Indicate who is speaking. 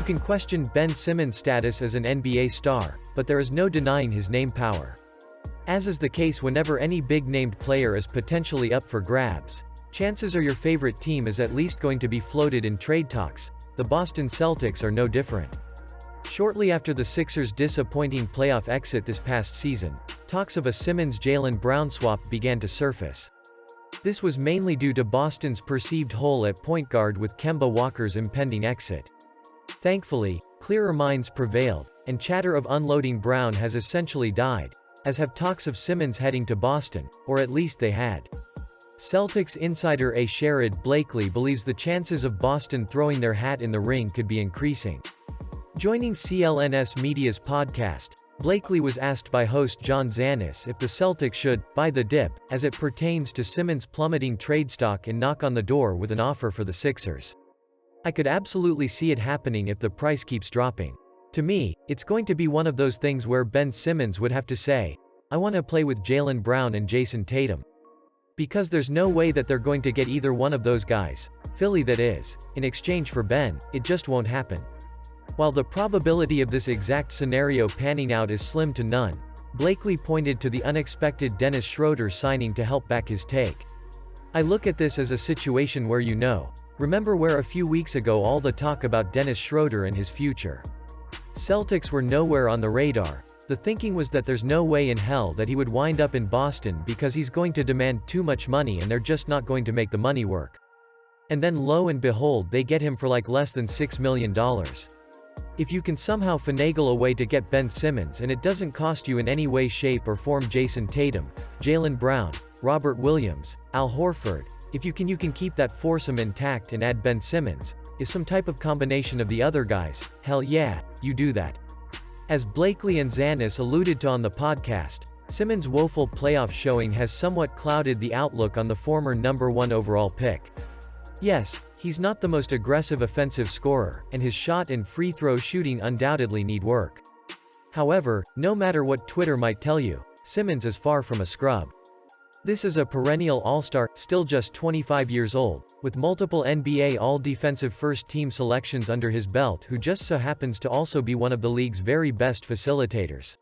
Speaker 1: You can question Ben Simmons' status as an NBA star, but there is no denying his name power. As is the case whenever any big-named player is potentially up for grabs, chances are your favorite team is at least going to be floated in trade talks. The Boston Celtics are no different. Shortly after the Sixers' disappointing playoff exit this past season, talks of a Simmons-Jaylen Brown swap began to surface. This was mainly due to Boston's perceived hole at point guard with Kemba Walker's impending exit. Thankfully, clearer minds prevailed, and chatter of unloading Brown has essentially died, as have talks of Simmons heading to Boston, or at least they had. Celtics insider A. Sherrod Blakely believes the chances of Boston throwing their hat in the ring could be increasing. Joining CLNS Media's podcast, Blakely was asked by host John Zannis if the Celtics should buy the dip, as it pertains to Simmons' plummeting trade stock and knock on the door with an offer for the Sixers. "I could absolutely see it happening if the price keeps dropping. To me, it's going to be one of those things where Ben Simmons would have to say, 'I want to play with Jaylen Brown and Jason Tatum.' Because there's no way that they're going to get either one of those guys, Philly that is, in exchange for Ben. It just won't happen." While the probability of this exact scenario panning out is slim to none, Blakely pointed to the unexpected Dennis Schroeder signing to help back his take. "I look at this as a situation where remember where a few weeks ago all the talk about Dennis Schroeder and his future. Celtics were nowhere on the radar. The thinking was that there's no way in hell that he would wind up in Boston because he's going to demand too much money and they're just not going to make the money work. And then lo and behold they get him for like less than $6 million. If you can somehow finagle a way to get Ben Simmons and it doesn't cost you in any way shape or form Jason Tatum, Jaylen Brown, Robert Williams, Al Horford, if you can keep that foursome intact and add Ben Simmons, is some type of combination of the other guys, hell yeah, you do that." As Blakely and Zannis alluded to on the podcast, Simmons' woeful playoff showing has somewhat clouded the outlook on the former #1 overall pick. Yes, he's not the most aggressive offensive scorer, and his shot and free throw shooting undoubtedly need work. However, no matter what Twitter might tell you, Simmons is far from a scrub. This is a perennial all-star, still just 25 years old, with multiple NBA all-defensive first-team selections under his belt who just so happens to also be one of the league's very best facilitators.